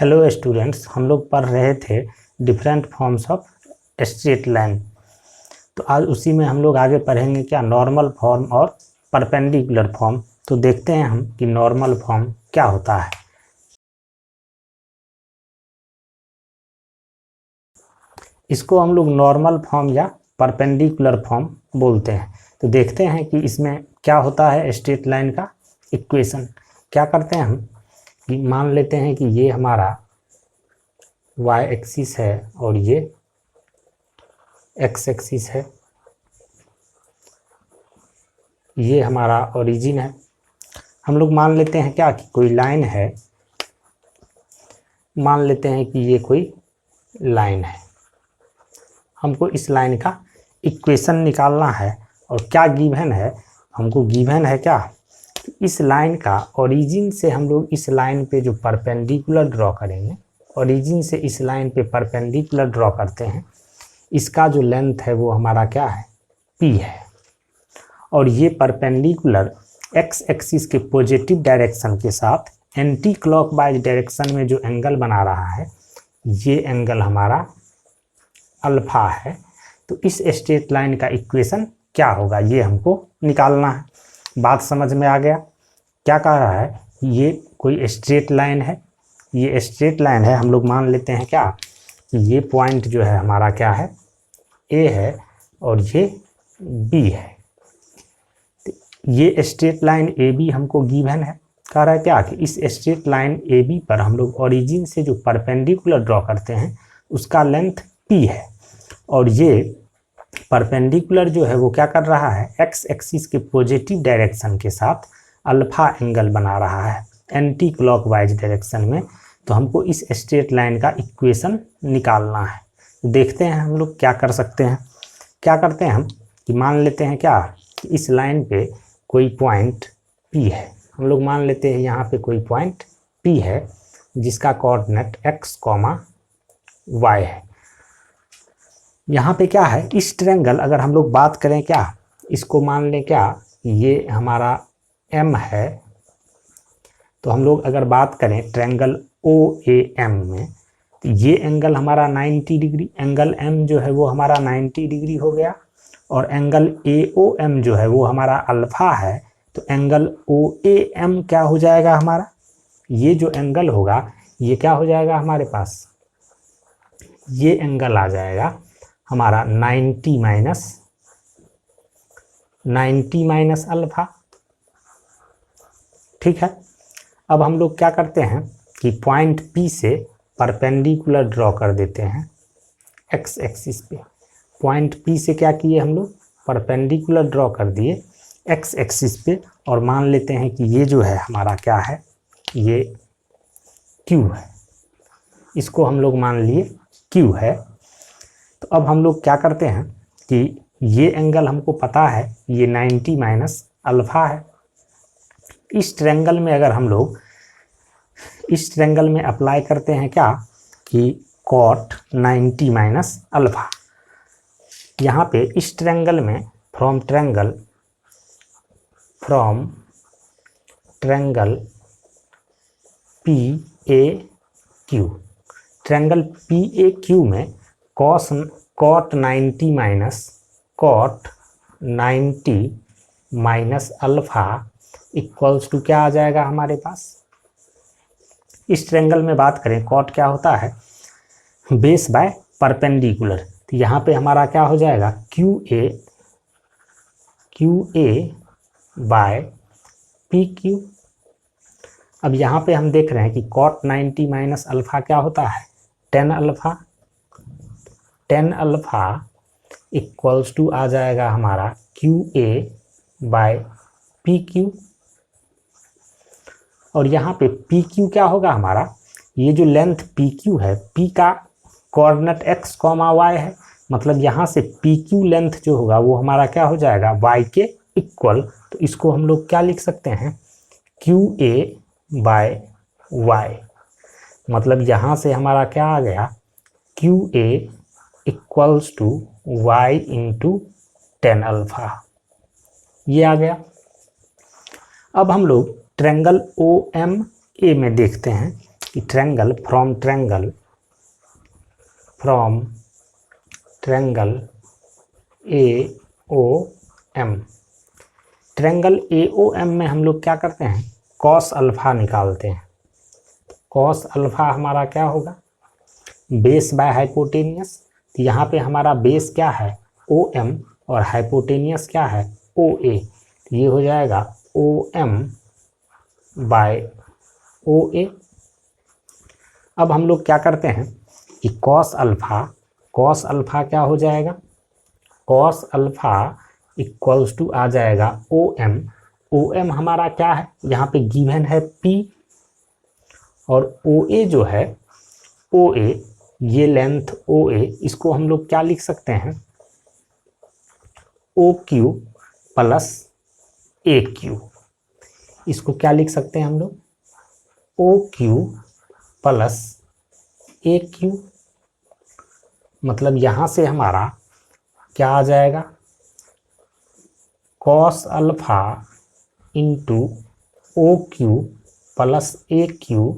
Hello students, हम लोग पढ़ रहे थे different forms of straight line. तो आज उसी में हम लोग आगे पढ़ेंगे क्या, नॉर्मल फॉर्म और परपेंडिकुलर फॉर्म। तो देखते हैं हम कि नॉर्मल फॉर्म क्या होता है। इसको हम लोग नॉर्मल फॉर्म या परपेंडिकुलर फॉर्म बोलते हैं। तो देखते हैं कि इसमें क्या होता है। स्ट्रेट लाइन का इक्वेशन क्या करते हैं हम कि मान लेते हैं कि ये हमारा y एक्सिस है और ये x एक्सिस है, ये हमारा ओरिजिन है। हम लोग मान लेते हैं क्या कि कोई लाइन है, मान लेते हैं कि ये कोई लाइन है। हमको इस लाइन का इक्वेशन निकालना है और क्या गिवन है, हमको गिवन है क्या, इस लाइन का ओरिजिन से हम लोग इस लाइन पे जो परपेंडिकुलर ड्रॉ करेंगे, ओरिजिन से इस लाइन पे परपेंडिकुलर ड्रॉ करते हैं, इसका जो लेंथ है वो हमारा क्या है, p है। और ये परपेंडिकुलर x एक्सिस के पॉजिटिव डायरेक्शन के साथ एंटी क्लॉकवाइज डायरेक्शन में जो एंगल बना रहा है, ये एंगल हमारा अल्फा है। तो इस स्ट्रेट लाइन का इक्वेशन क्या होगा, ये हमको निकालना है। बात समझ में आ गया। क्या कह रहा है, ये कोई स्ट्रेट लाइन है, ये स्ट्रेट लाइन है। हम लोग मान लेते हैं क्या कि ये पॉइंट जो है हमारा क्या है, ए है और ये बी है। ये स्ट्रेट लाइन ए बी हमको गिवन है। कह रहा है क्या कि इस स्ट्रेट लाइन ए बी पर हम लोग ओरिजिन से जो परपेंडिकुलर ड्रॉ करते हैं उसका लेंथ p है। और ये परपेंडिकुलर जो है वो क्या कर रहा है, x एक्सिस के पॉजिटिव डायरेक्शन के साथ अल्फा एंगल बना रहा है एंटी क्लॉकवाइज डायरेक्शन में। तो हमको इस स्ट्रेट लाइन का इक्वेशन निकालना है। देखते हैं हम लोग क्या कर सकते हैं। क्या करते हैं हम कि मान लेते हैं क्या कि इस लाइन पे कोई पॉइंट P है। हम लोग मान लेते हैं यहाँ पे कोई पॉइंट P है जिसका कोऑर्डिनेट x, y है। यहाँ पे क्या है, इस ट्रायंगल अगर हम लोग बात करें क्या, इसको मान लें क्या, ये हमारा M है। तो हम लोग अगर बात करें ट्रायंगल OAM में, तो ये एंगल हमारा 90 डिग्री, एंगल M जो है वो हमारा 90 डिग्री हो गया। और एंगल AOM जो है वो हमारा अल्फा है। तो एंगल OAM क्या हो जाएगा हमारा, ये जो एंगल होगा ये क्या हो जाएगा हमारे पास, ये एंगल आ जाएगा हमारा 90 माइनस अल्फा। ठीक है। अब हम लोग क्या करते हैं कि पॉइंट P से परपेंडिकुलर ड्रॉ कर देते हैं x एक्सिस पे। पॉइंट P से क्या किए हम लोग, परपेंडिकुलर ड्रॉ कर दिए x एक्सिस पे। और मान लेते हैं कि ये जो है हमारा क्या है, ये Q है, इसको हम लोग मान लिए Q है। तो अब हम लोग क्या करते हैं कि ये एंगल हमको पता है ये 90 माइनस अल्फा है। इस ट्रायंगल में अगर हम लोग इस ट्रायंगल में अप्लाई करते हैं क्या कि कॉट 90 माइनस अल्फा, यहाँ पे इस ट्रायंगल में from triangle PAQ, triangle PAQ में cot 90 minus alpha equals to क्या आ जाएगा हमारे पास। इस ट्रायंगल में बात करें कॉट क्या होता है, बेस बाय परपेंडिकुलर। तो यहाँ पे हमारा क्या हो जाएगा, QA बाय PQ। अब यहाँ पे हम देख रहे हैं कि कॉट 90 माइनस अल्फा क्या होता है, 10 अल्फा इक्वल्स टू आ जाएगा हमारा QA बाय PQ। और यहाँ पे PQ क्या होगा हमारा, ये जो लेंथ PQ है, P का कोऑर्डिनेट x, y है। मतलब यहाँ से PQ लेंथ जो होगा वो हमारा क्या हो जाएगा, y के इक्वल। तो इसको हम लोग क्या लिख सकते हैं, QA बाय y। मतलब यहाँ से हमारा क्या आ गया, QA equals to y into 10 alpha, ये आ गया। अब हम लोग ट्रायंगल OMA में देखते हैं कि triangle from triangle AOM, triangle AOM में हम लोग क्या करते हैं, कॉस अल्फा निकालते हैं। कॉस अल्फा हमारा क्या होगा, बेस बाय हाइपोटेनियस। तो यहाँ पे हमारा बेस क्या है OM और हाइपोटेनियस क्या है OA, तो ये हो जाएगा OM बाय OA। अब हम लोग क्या करते हैं कि कॉस अल्फा क्या हो जाएगा, कॉस अल्फा इक्वल्स टू आ जाएगा OM हमारा क्या है, यहाँ पे गिवन है P, और OA जो है OA, ये लेंथ OA, इसको हम लोग क्या लिख सकते हैं, OQ प्लस AQ। इसको क्या लिख सकते हैं हम लोग, OQ प्लस AQ। मतलब यहाँ से हमारा क्या आ जाएगा, cos alpha into OQ plus AQ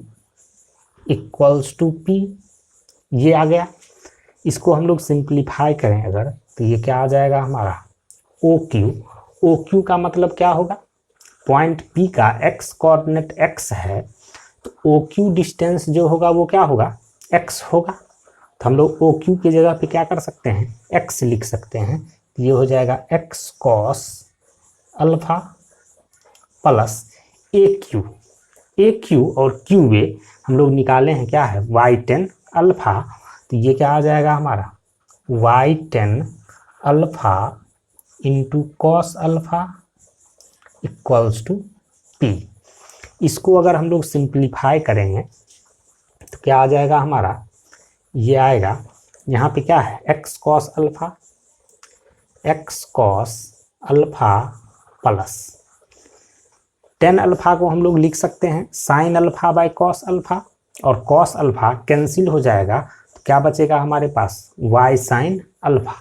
equals to P, ये आ गया। इसको हम लोग सिंप्लीफाई करें अगर, तो ये क्या आ जाएगा हमारा OQ का मतलब क्या होगा, पॉइंट P का x कोऑर्डिनेट x है, तो OQ डिस्टेंस जो होगा वो क्या होगा, x होगा। तो हम लोग OQ की जगह पे क्या कर सकते हैं, x लिख सकते हैं। तो ये हो जाएगा x cos alpha plus AQ और QA हम लोग निकाले हैं क्या है, y10 अल्फा। तो ये क्या आ जाएगा हमारा y10 alpha into cos alpha equals to P। इसको अगर हम लोग सिंप्लीफाई करेंगे तो क्या आ जाएगा हमारा, ये आएगा यहाँ पे क्या है x cos alpha plus 10 alpha को हम लोग लिख सकते हैं sine alpha by cos alpha, और कॉस अल्फा कैंसिल हो जाएगा, तो क्या बचेगा हमारे पास y साइन अल्फा।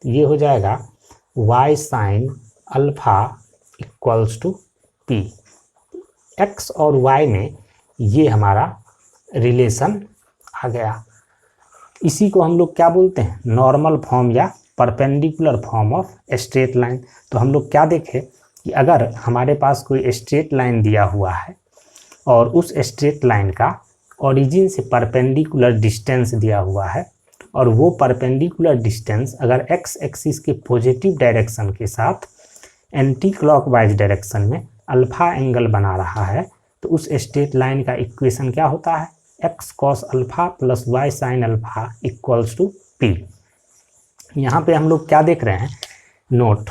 तो ये हो जाएगा y sine alpha equals to P। x और y में ये हमारा रिलेशन आ गया। इसी को हम लोग क्या बोलते हैं, नॉर्मल फॉर्म या perpendicular form of straight line. तो हम लोग क्या देखें कि अगर हमारे पास कोई स्ट्रेट लाइन दिया हुआ है और उस स्ट्रेट लाइन का ओरिजिन से परपेंडिकुलर डिस्टेंस दिया हुआ है, और वो परपेंडिकुलर डिस्टेंस अगर x एक्सिस के पॉजिटिव डायरेक्शन के साथ एंटी क्लॉकवाइज डायरेक्शन में अल्फा एंगल बना रहा है, तो उस स्ट्रेट लाइन का इक्वेशन क्या होता है, x cos alpha plus y sine alpha equals to P। यहाँ पे हम लोग क्या देख रहे हैं, नोट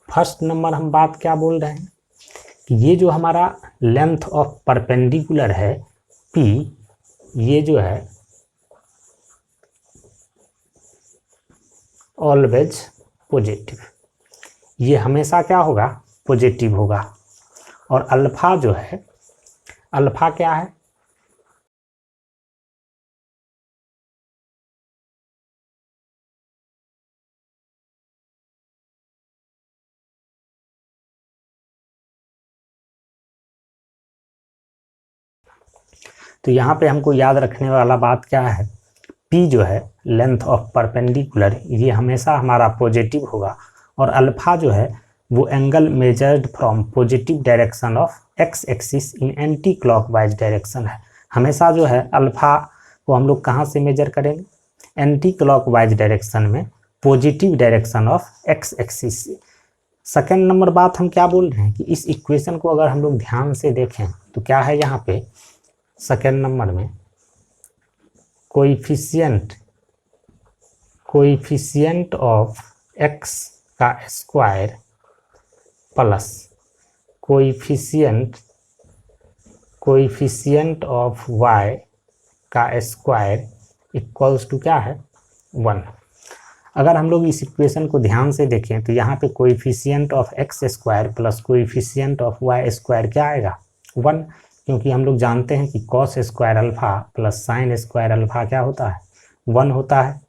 फर्स्ट नंबर हम बात क्या बोल रहे हैं कि ये जो हमारा लेंथ ऑफ परपेंडिकुलर है P, ये जो है ऑलवेज पॉजिटिव, ये हमेशा क्या होगा, पॉजिटिव होगा। और अल्फा जो है, अल्फा क्या है, तो यहाँ पे हमको याद रखने वाला बात क्या है, P जो है लेंथ ऑफ परपेंडिकुलर, ये हमेशा हमारा पॉजिटिव होगा, और अल्फा जो है वो angle measured from positive direction of x axis in anti clockwise direction है। हमेशा जो है अल्फा को हम लोग कहाँ से मेजर करेंगे, एंटी क्लॉकवाइज डायरेक्शन में positive direction of x axis से। सेकेंड नंबर बात हम क्या बोल रहे हैं कि इस इक्वेशन को अगर हम लोग ध्यान से देखें तो क्या है यहाँ पे सेकेंड नंबर में, कोएफिशिएंट ऑफ x का square plus coefficient of y का स्क्वायर इक्वल्स टू क्या है 1। अगर हम लोग इस इक्वेशन को ध्यान से देखें तो यहाँ पे coefficient of x square plus coefficient of y square क्या आएगा 1, क्योंकि हम लोग जानते हैं कि cos square alpha plus sine square alpha क्या होता है 1 होता है।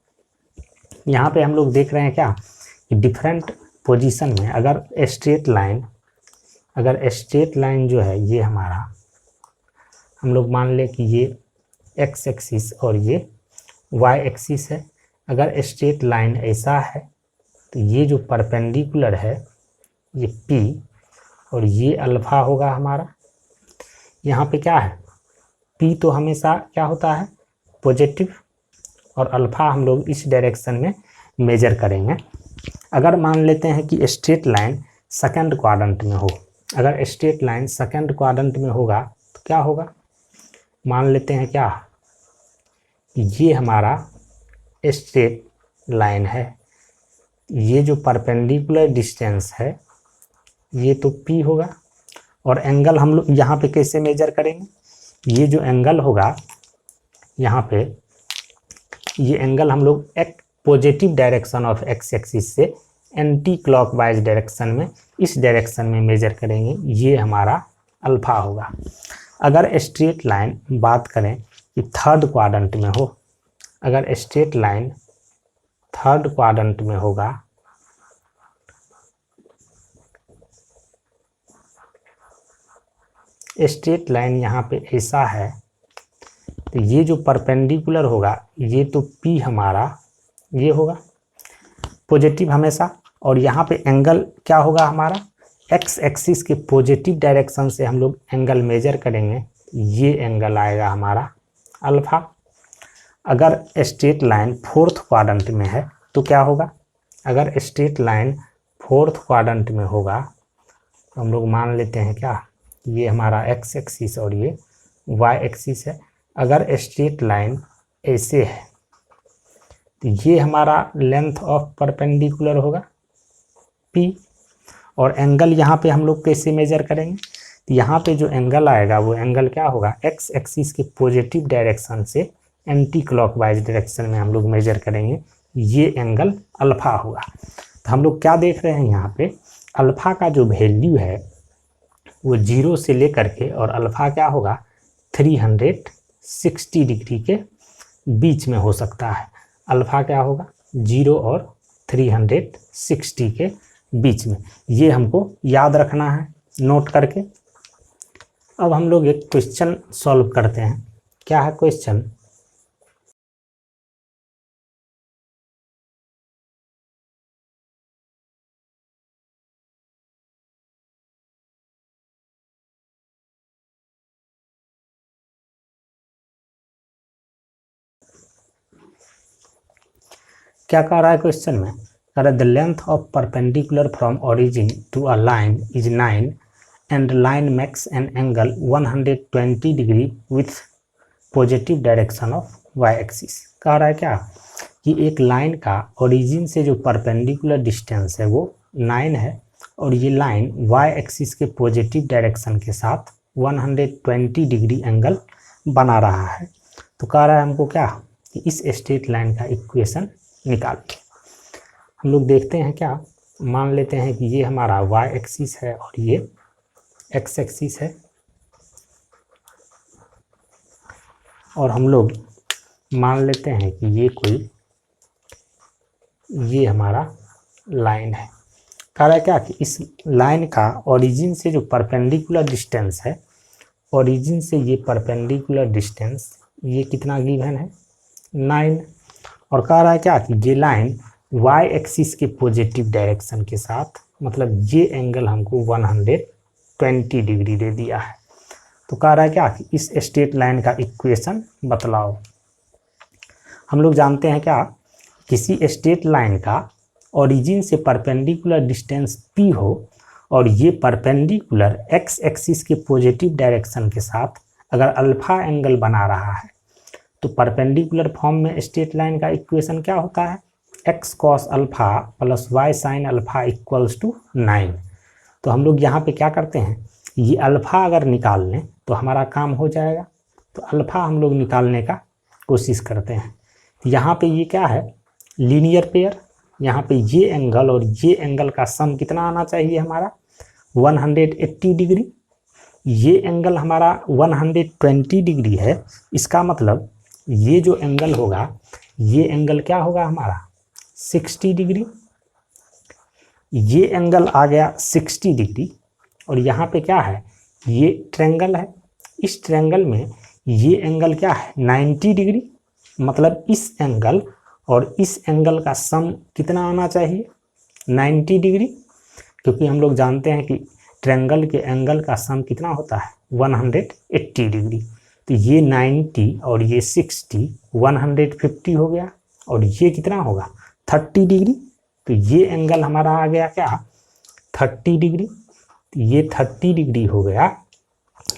यहाँ पे हम लोग देख रहे हैं क्या कि डिफरेंट पोजीशन में अगर स्ट्रेट लाइन अगर स्ट्रेट लाइन जो है ये हमारा, हम लोग मान ले कि ये एक्स एक्सिस और ये वाई एक्सिस है। अगर स्ट्रेट लाइन ऐसा है तो ये जो परपेंडिकुलर है ये P और ये अल्फा होगा हमारा। यहाँ पे क्या है, P तो हमेशा क्या होता है, पॉजिटिव, और अल्फा हम लोग इस डायरेक्शन में मेजर करेंगे। अगर मान लेते हैं कि स्ट्रेट लाइन सेकंड क्वाड्रेंट में हो, अगर स्ट्रेट लाइन सेकंड क्वाड्रेंट में होगा तो क्या होगा, मान लेते हैं क्या, ये हमारा स्ट्रेट लाइन है, ये जो परपेंडिकुलर डिस्टेंस है ये तो P होगा, और एंगल हम लोग यहाँ पे कैसे मेजर करेंगे, ये जो एंगल होगा यहाँ पे, ये एंगल हम लोग एक positive direction of x axis से एंटी क्लॉकवाइज डायरेक्शन में, इस डायरेक्शन में मेजर करेंगे, ये हमारा अल्फा होगा। अगर स्ट्रेट लाइन बात करें कि थर्ड क्वाड्रेंट में हो, अगर स्ट्रेट लाइन थर्ड क्वाड्रेंट में होगा स्ट्रेट लाइन यहाँ पे ऐसा है तो ये जो परपेंडिकुलर होगा ये तो P हमारा ये होगा पॉजिटिव हमेशा, और यहाँ पे एंगल क्या होगा हमारा, एक्स एक्सिस के पॉजिटिव डायरेक्शन से हम लोग एंगल मेजर करेंगे, ये एंगल आएगा हमारा अल्फा। अगर स्ट्रेट लाइन फोर्थ क्वाड्रेंट में है तो क्या होगा, अगर स्ट्रेट लाइन फोर्थ क्वाड्रेंट में होगा तो हम लोग मान लेते हैं क्या, ये हमारा एक्स एक्सिस और ये वाई एक्सिस है। अगर स्ट्रेट लाइन ऐसे है तो ये हमारा लेंथ ऑफ परपेंडिकुलर होगा P, और एंगल यहाँ पे हम लोग कैसे मेजर करेंगे, तो यहाँ पे जो एंगल आएगा वो एंगल क्या होगा, एक्स एक्सिस के पॉजिटिव डायरेक्शन से एंटी क्लॉकवाइज डायरेक्शन में हम लोग मेजर करेंगे, ये एंगल अल्फा होगा। तो हम लोग क्या देख रहे हैं यहाँ पे, अल्फा का जो वैल्यू है वो 0 से लेकर के, और अल्फा क्या होगा 360 डिग्री के बीच में हो सकता है। अल्फा क्या होगा 0 और 360 के बीच में, ये हमको याद रखना है नोट करके। अब हम लोग एक क्वेश्चन सॉल्व करते हैं। क्या है क्वेश्चन, क्या कह रहा है क्वेश्चन में, कह रहा है the length of perpendicular from origin to a line is 9 and line makes an angle 120 degree with positive direction of Y axis. कह रहा है क्या कि एक लाइन का ओरिजिन से जो परपेंडिकुलर डिस्टेंस है वो 9 है, और ये लाइन वाई एक्सिस के पॉजिटिव डायरेक्शन के साथ 120 डिग्री एंगल बना रहा है। तो कह रहा है हमको क्या कि इस स्ट्रेट लाइन का इक्वेशन निकाल। हम लोग देखते हैं क्या, मान लेते हैं कि ये हमारा वाई एक्सिस है और ये एक्स एक्सिस है, और हम लोग मान लेते हैं कि ये कोई, ये हमारा लाइन है। कह रहा है क्या कि इस लाइन का ओरिजिन से जो परपेंडिकुलर डिस्टेंस है, ओरिजिन से ये परपेंडिकुलर डिस्टेंस ये कितना गिवन है 9, और कह रहा है क्या कि ये लाइन वाई एक्सिस के पॉजिटिव डायरेक्शन के साथ, मतलब ये एंगल हमको 120 डिग्री दे दिया है। तो कह रहा है क्या कि इस स्ट्रेट लाइन का इक्वेशन बतलाओ। हम लोग जानते हैं क्या, किसी स्ट्रेट लाइन का ओरिजिन से परपेंडिकुलर डिस्टेंस P हो और ये परपेंडिकुलर एक्स एक्सिस के पॉजिटिव डायरेक्शन के साथ अगर अल्फा एंगल बना रहा है, तो परपेंडिकुलर फॉर्म में स्ट्रेट लाइन का इक्वेशन क्या होता है, X cos alpha plus Y sine alpha equals to 9। तो हम लोग यहाँ पे क्या करते हैं, ये अल्फा अगर निकाल लें तो हमारा काम हो जाएगा, तो अल्फा हम लोग निकालने का कोशिश करते हैं। यहाँ पे ये क्या है, लीनियर पेयर, यहाँ पे ये एंगल और ये एंगल का सम कितना आना चाहिए हमारा 180 डिग्री, ये एंगल हमारा 120 डिग्री है। इसका मतलब ये जो एंगल होगा ये एंगल क्या होगा हमारा 60 डिग्री, ये एंगल आ गया 60 डिग्री, और यहाँ पे क्या है, ये ट्रायंगल है। इस ट्रायंगल में ये एंगल क्या है, 90 डिग्री। मतलब इस एंगल और इस एंगल का सम कितना आना चाहिए, 90 डिग्री। क्योंकि हम लोग जानते हैं कि ट्रायंगल के एंगल का सम कितना होता है, 180 डिग्री। तो ये 90 और ये 60, 150 हो गया। और ये कितना होगा, 30 डिग्री। तो ये एंगल हमारा आ गया क्या, 30 डिग्री। तो ये 30 डिग्री हो गया।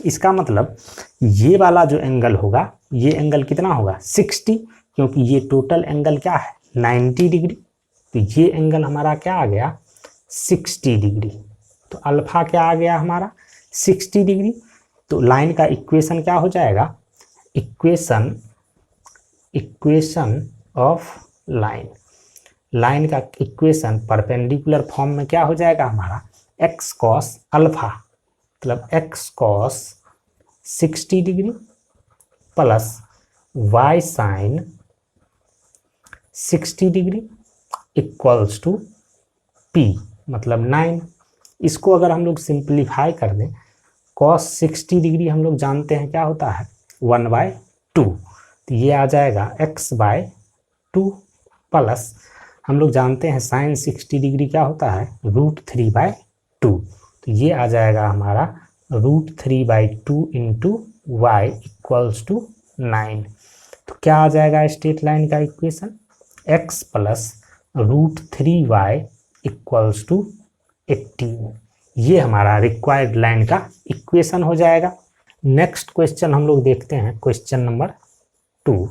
इसका मतलब ये वाला जो एंगल होगा, ये एंगल कितना होगा, 60। क्योंकि ये टोटल एंगल क्या है, 90 डिग्री। तो ये एंगल हमारा क्या आ गया, 60 डिग्री। तो अल्फा क्या आ गया हमारा, 60 डिग्री। तो लाइन का इक्वेशन क्या हो जाएगा, इक्वेशन ऑफ लाइन का इक्वेशन परपेंडिकुलर फॉर्म में क्या हो जाएगा हमारा, एक्स कॉस अल्फा, मतलब x cos 60 degree plus Y sine 60 degree equals to p, मतलब 9। इसको अगर हम लोग सिंप्लीफाई कर दें, कॉस 60 डिग्री हम लोग जानते हैं क्या होता है, 1/2। तो ये आ जाएगा x/2 प्लस हम लोग जानते हैं साइन 60 डिग्री क्या होता है, √3/2। तो ये आ जाएगा हमारा √3/2 इंटू वाई इक्वल्स टू 9। तो क्या आ जाएगा स्ट्रेट लाइन का equation, x plus √3y equals to 18। ये हमारा रिक्वायर्ड लाइन का इक्वेशन हो जाएगा। नेक्स्ट क्वेश्चन हम लोग देखते हैं, क्वेश्चन नंबर 2।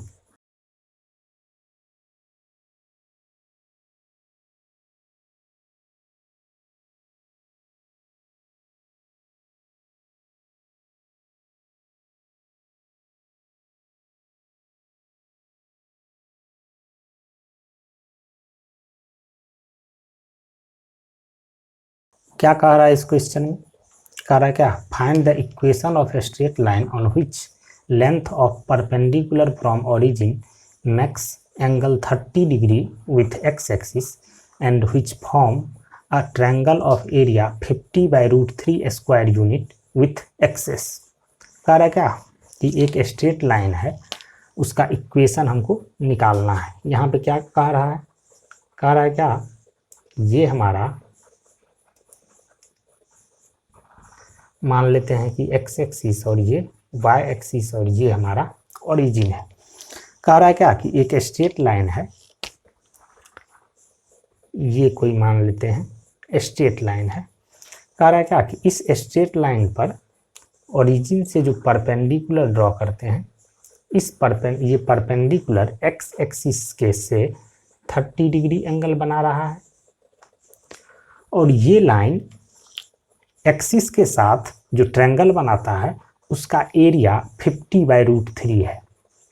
क्या कह रहा है इस क्वेश्चन में, कह रहा है क्या, find the equation of a straight line on which length of perpendicular from origin makes angle 30 degree with x axis and which form a triangle of area 50/√3 square unit with access. कह रहा है क्या कि एक straight line है, उसका equation हमको निकालना है। यहाँ पे क्या कह रहा है, कह रहा है क्या, ये हमारा मान लेते हैं कि एक्स एक्सिस और ये वाई एक्सिस और ये हमारा ओरिजिन है। कह रहा है क्या कि एक स्ट्रेट लाइन है, ये कोई मान लेते हैं स्ट्रेट लाइन है। कह रहा है क्या कि इस स्ट्रेट लाइन पर ओरिजिन से जो परपेंडिकुलर ड्रॉ करते हैं, ये परपेंडिकुलर एक्स एक्सिस के से 30 डिग्री एंगल बना रहा है। और ये लाइन एक्सिस के साथ जो ट्रायंगल बनाता है उसका एरिया 50/√3 है।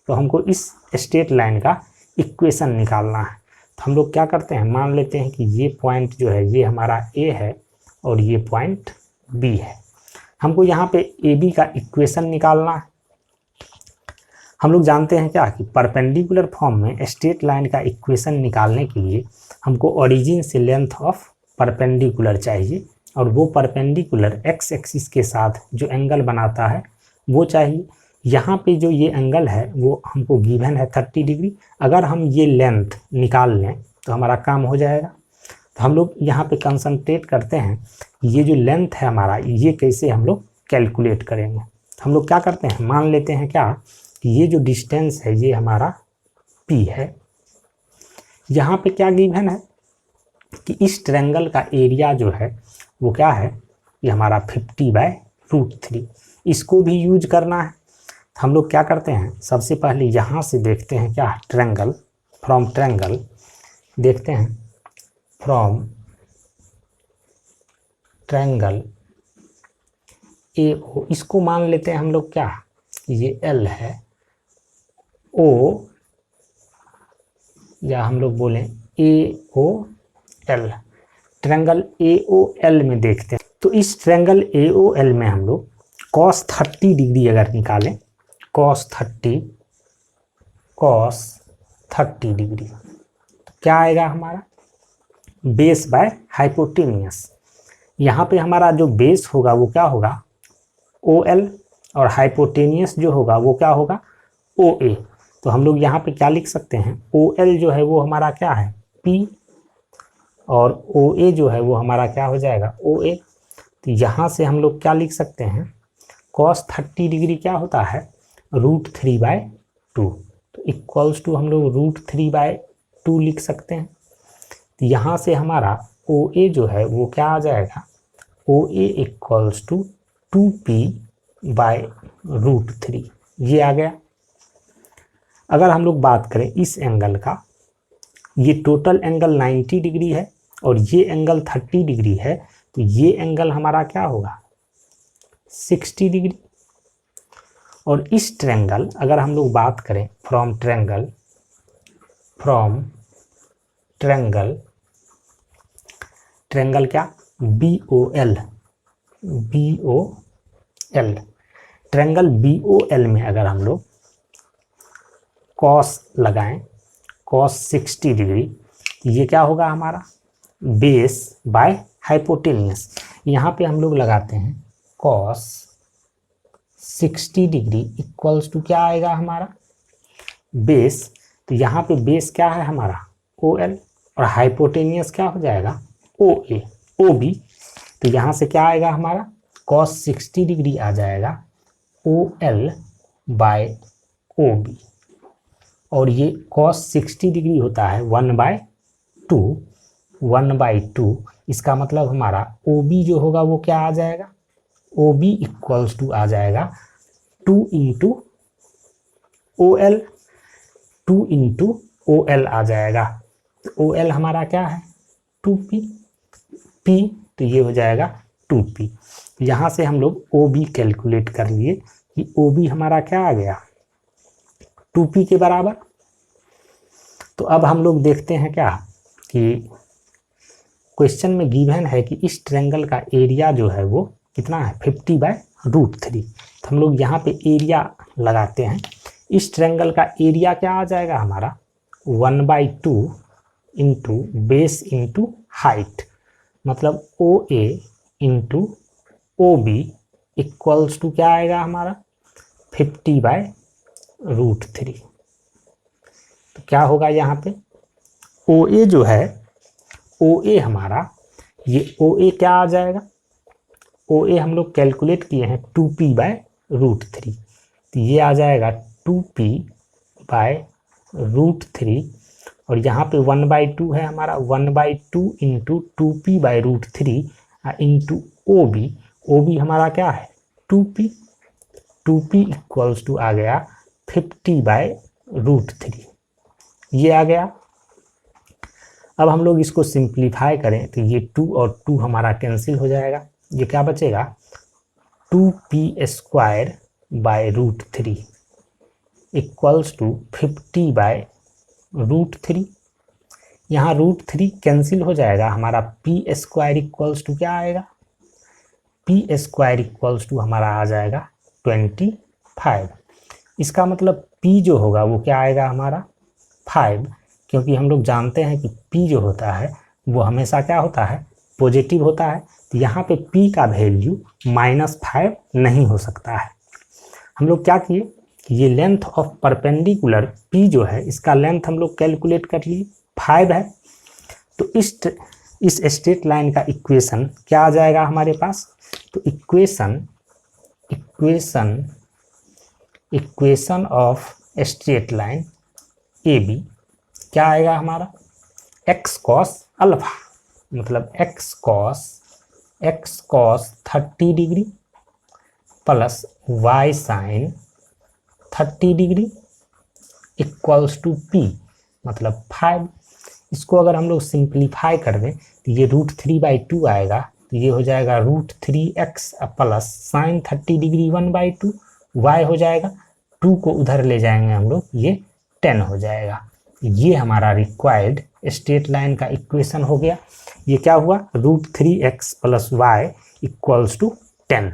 तो हमको इस स्ट्रेट लाइन का इक्वेशन निकालना है। तो हम लोग क्या करते हैं, मान लेते हैं कि ये पॉइंट जो है ये हमारा ए है और ये पॉइंट बी है। हमको यहाँ पे ए बी का इक्वेशन निकालना है। हम लोग जानते हैं क्या कि परपेंडिकुलर फॉर्म में स्ट्रेट लाइन का इक्वेशन निकालने के लिए हमको ओरिजिन से लेंथ ऑफ परपेंडिकुलर चाहिए, और वो परपेंडिकुलर एक्स एक्सिस के साथ जो एंगल बनाता है वो चाहिए। यहाँ पे जो ये एंगल है वो हमको गिवन है 30 डिग्री। अगर हम ये लेंथ निकाल लें तो हमारा काम हो जाएगा। तो हम लोग यहाँ पे कंसंट्रेट करते हैं, ये जो लेंथ है हमारा, ये कैसे हम लोग कैलकुलेट करेंगे। हम लोग क्या करते हैं, मान लेते हैं क्या कि ये जो डिस्टेंस है ये हमारा पी है। यहाँ पे क्या गिवन है कि इस ट्रायंगल का एरिया जो है वो क्या है, ये हमारा 50/√3। इसको भी यूज करना है। हम लोग क्या करते हैं, सबसे पहले यहाँ से देखते हैं क्या, ट्रायंगल, फ्रॉम ट्रायंगल देखते हैं, फ्रॉम ट्रायंगल ए ओ, इसको मान लेते हैं हम लोग क्या, ये एल है, ओ या हम लोग बोलें A O L. Triangle A O L में देखते हैं, तो इस ट्रायंगल ए ओ एल में हम लोग cos 30 डिग्री अगर निकालें, cos 30 डिग्री, तो क्या आएगा हमारा, बेस बाय हाइपोटेनियस। यहाँ पे हमारा जो बेस होगा वो क्या होगा, OL, और हाइपोटेनियस जो होगा वो क्या होगा, OA। तो हम लोग यहाँ पे क्या लिख सकते हैं, OL जो है वो हमारा क्या है, P, और OA जो है वो हमारा क्या हो जाएगा, OA। तो यहाँ से हम लोग क्या लिख सकते हैं, cos 30 डिग्री क्या होता है, √3/2। तो इक्वल्स टू हम लोग √3/2 लिख सकते हैं। तो यहाँ से हमारा OA जो है वो क्या आ जाएगा, OA इक्वल्स टू 2p/√3, ये आ गया। अगर हम लोग बात करें इस एंगल का, ये टोटल एंगल 90 डिग्री है और ये एंगल 30 डिग्री है, तो ये एंगल हमारा क्या होगा, 60 डिग्री। और इस ट्रायंगल, अगर हम लोग बात करें फ्रॉम ट्रायंगल क्या, BOL, ट्रायंगल BOL में अगर हम लोग कॉस लगाएं, cos 60 डिग्री, ये क्या होगा हमारा, बेस बाय हाइपोटेनियस। यहाँ पे हम लोग लगाते हैं cos 60 डिग्री इक्वल्स टू क्या आएगा हमारा, बेस। तो यहाँ पे बेस क्या है हमारा, OL, और हाइपोटेनियस क्या हो जाएगा, OB। तो यहाँ से क्या आएगा हमारा, cos 60 डिग्री आ जाएगा OL/OB, और ये cos 60 डिग्री होता है 1/2। इसका मतलब हमारा OB जो होगा वो क्या आ जाएगा, OB इक्वल्स टू आ जाएगा 2 × OL, 2 × OL आ जाएगा। तो OL हमारा क्या है, 2p, तो ये हो जाएगा 2p। यहाँ से हम लोग OB कैलकुलेट कर लिए कि OB हमारा क्या आ गया, 2p के बराबर। तो अब हम लोग देखते हैं क्या कि क्वेश्चन में गिवन है कि इस ट्रायंगल का एरिया जो है वो कितना है, 50/√3। तो हम लोग यहाँ पे एरिया लगाते हैं। इस ट्रायंगल का एरिया क्या आ जाएगा हमारा, 1/2 × बेस × हाइट, मतलब OA × OB इक्वल्स टू क्या आएगा हमारा, 50/√3। तो क्या होगा यहाँ पे, OA जो है, OA हमारा, ये OA क्या आ जाएगा, OA हम लोग कैलकुलेट किए हैं 2p/√3। तो ये आ जाएगा 2p/√3, और यहाँ पे 1/2 है हमारा, 1/2 × 2p/√3 × OB हमारा क्या है, 2p इक्वल्स टू आ गया 50/√3, ये आ गया। अब हम लोग इसको सिंप्लीफाई करें तो ये 2 और 2 हमारा कैंसिल हो जाएगा, ये क्या बचेगा, 2p²/√3 इक्वल्स टू 50/√3। यहाँ √3 कैंसिल हो जाएगा, हमारा p² इक्वल्स टू क्या आएगा, p² इक्वल्स टू हमारा आ जाएगा 25। इसका मतलब p जो होगा वो क्या आएगा हमारा, 5, क्योंकि हम लोग जानते हैं कि p जो होता है वो हमेशा क्या होता है, पॉजिटिव होता है। तो यहाँ पे p का वैल्यू -5 नहीं हो सकता है। हम लोग क्या किए, ये लेंथ ऑफ परपेंडिकुलर p जो है, इसका लेंथ हम लोग कैलकुलेट कर लिए, 5 है। तो इस स्ट्रेट लाइन का इक्वेशन क्या आ जाएगा हमारे पास, तो equation of straight line AB क्या आएगा हमारा, x cos अल्फा, मतलब x cos 30 degree plus y sin 30 degree equals to p, मतलब 5। इसको अगर हम लोग सिंप्लीफाई कर दें तो ये √3/2 आएगा, तो ये हो जाएगा √3x plus sin 30 degree 1/2, y हो जाएगा, 2 को उधर ले जाएंगे हम लोग, ये 10 हो जाएगा। ये हमारा रिक्वायर्ड स्ट्रेट लाइन का इक्वेशन हो गया। ये क्या हुआ, √3x plus y equals to 10।